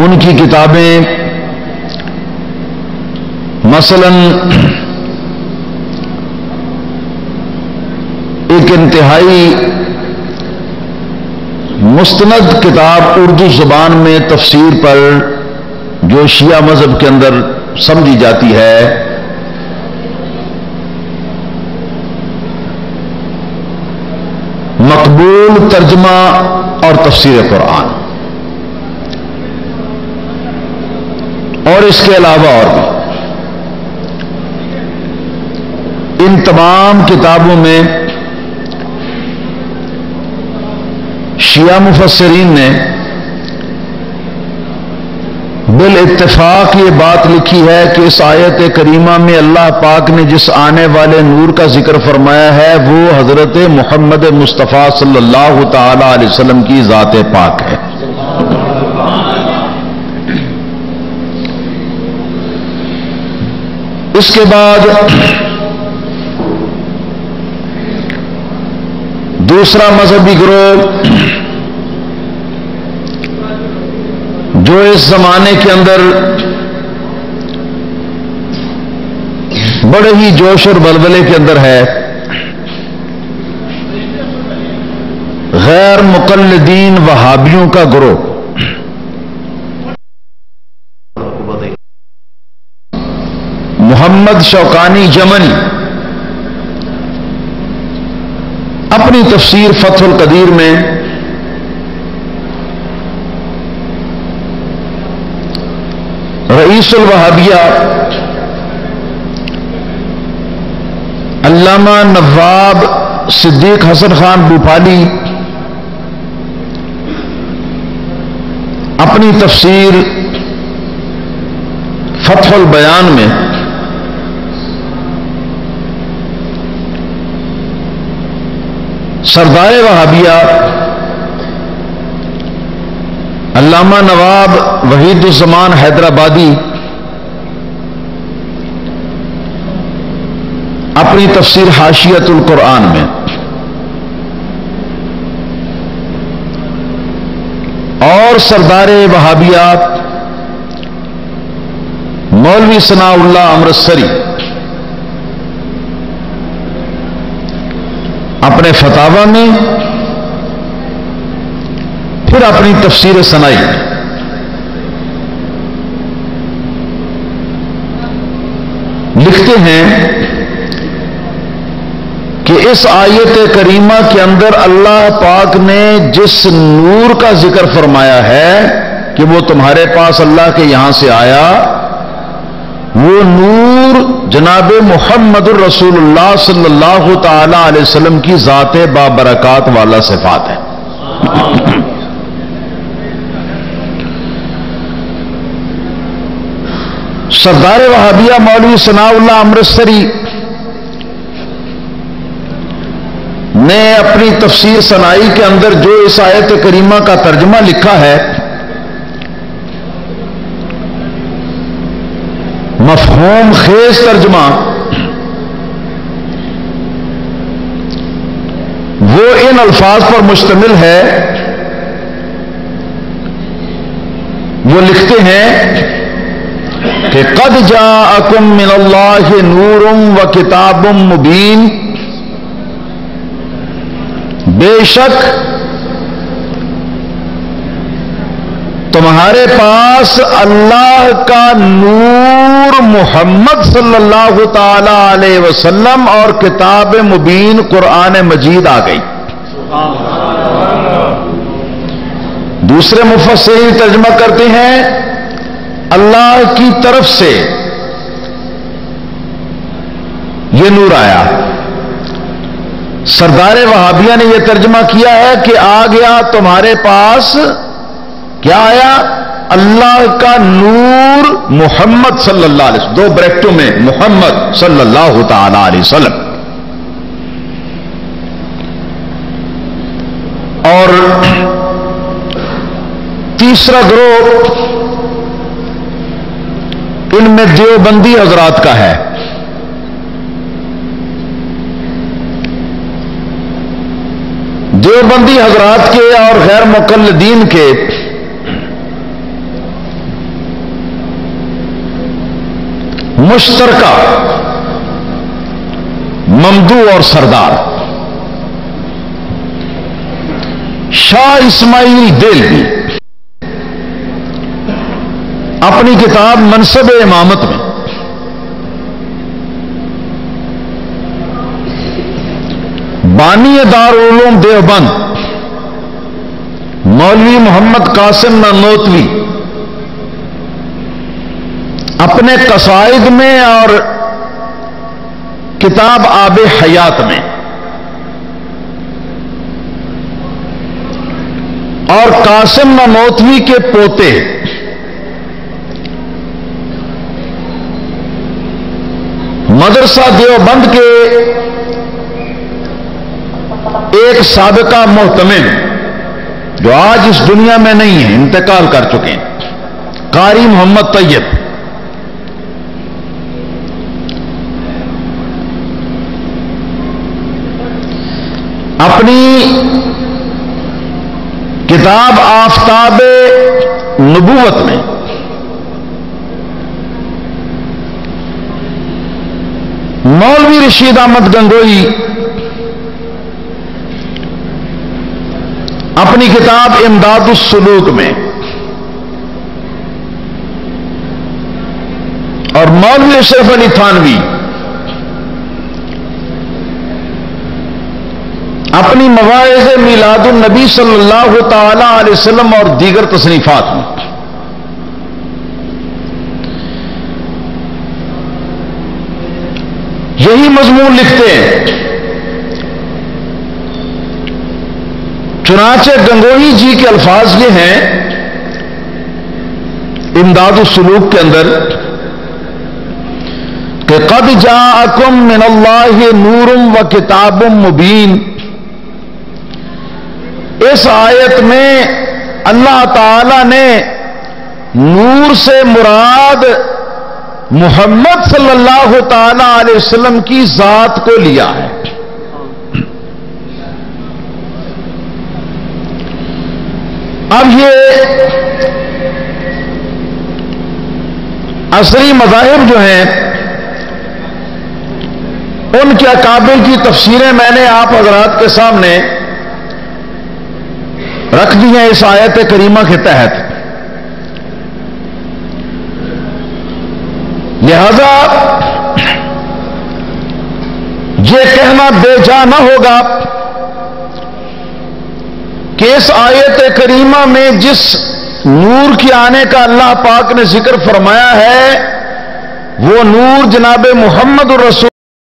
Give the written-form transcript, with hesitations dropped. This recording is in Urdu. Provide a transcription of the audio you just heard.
ان کی کتابیں مثلاً ایک انتہائی مستند کتاب اردو زبان میں تفسیر پر جو شیعہ مذہب کے اندر سمجھی جاتی ہے، مقبول ترجمہ اور تفسیر قرآن، اور اس کے علاوہ اور بھی ان تمام کتابوں میں شیعہ مفسرین نے بالاتفاق یہ بات لکھی ہے کہ اس آیت کریمہ میں اللہ پاک نے جس آنے والے نور کا ذکر فرمایا ہے وہ حضرت محمد مصطفیٰ صلی اللہ تعالی علیہ وسلم کی ذات پاک ہے۔ اس کے بعد دوسرا مذہبی گروہ جو اس زمانے کے اندر بڑے ہی جوش اور بلبلے کے اندر ہے، غیر مقلدین وہابیوں کا گروہ، محمد شوقانی جمنی اپنی تفسیر فتح القدیر میں رئیس الوہابیہ علامہ نواب صدیق حسن خان بھوپالی اپنی تفسیر فتح البیان میں سردار وہابیہ علامہ نواب وحید الزمان حیدرآبادی اپنی تفسیر حاشیۃ القرآن میں، اور سردار وہابیہ مولوی ثناء اللہ امرتسری اپنے فتاوی میں، پھر اپنی تفسیر ثنائی لکھتے ہیں کہ اس آیت کریمہ کے اندر اللہ پاک نے جس نور کا ذکر فرمایا ہے کہ وہ تمہارے پاس اللہ کے یہاں سے آیا، وہ نور جناب محمد الرسول اللہ صلی اللہ تعالی علیہ وسلم کی ذات بابرکات والا صفات ہے۔ سردار وہابیہ مولوی ثناء اللہ امرتسری نے اپنی تفسیر ثنائی کے اندر جو اس آیت کریمہ کا ترجمہ لکھا ہے، مفہوم خیز ترجمہ، وہ ان الفاظ پر مشتمل ہے۔ وہ لکھتے ہیں کہ قد جاءکم من اللہ نور و کتاب مبین، بے شک تمہارے پاس اللہ کا نور محمد صلی اللہ تعالی علیہ وسلم اور کتاب مبین قرآن مجید آ گئی۔ دوسرے مفسرین ترجمہ کرتے ہیں اللہ کی طرف سے یہ نور آیا۔ سردار وہابیہ نے یہ ترجمہ کیا ہے کہ آ گیا تمہارے پاس، کیا آیا؟ اللہ کا نور محمد صلی اللہ علیہ وسلم، دو بریکٹوں میں محمد صلی اللہ تعالی علیہ وسلم۔ اور تیسرا گروہ ان میں دیوبندی حضرات کا ہے۔ دیوبندی حضرات کے اور غیر مقلدین کے مشترکہ ممدو اور سردار شاہ اسماعیل دہلوی اپنی کتاب منصب امامت میں بانی دارالعلوم دیوبند مولوی محمد قاسم نانوتوی اپنے قصائد میں اور کتاب آب حیات میں اور قاسم نانوتوی کے پوتے مدرسہ دیوبند کے ایک سابقہ محتمم جو آج اس دنیا میں نہیں ہے، انتقال کر چکے ہیں، قاری محمد طیب، اپنی کتاب آفتاب نبوت میں مولوی رشید احمد گنگوئی اپنی کتاب امداد السلوک میں اور مولوی اشرف علی تھانوی اپنی مواعظ میلاد النبی صلی اللہ تعالی علیہ وسلم اور دیگر تصنیفات میں یہی مضمون لکھتے ہیں۔ چنانچہ گنگوئی جی کے الفاظ یہ ہیں امداد السلوک کے اندر کہ قد جاءکم من اللہ نور و کتاب مبین، اس آیت میں اللہ تعالی نے نور سے مراد محمد صلی اللہ تعالی علیہ وسلم کی ذات کو لیا ہے۔ اب یہ عصری مذاہب جو ہیں ان کے اکابر کی تفسیریں میں نے آپ حضرات کے سامنے رکھ دی ہیں اس آیت کریمہ کے تحت، لہذا یہ کہنا بے جا نہ ہوگا کہ اس آیت کریمہ میں جس نور کے آنے کا اللہ پاک نے ذکر فرمایا ہے وہ نور جناب محمد الرسول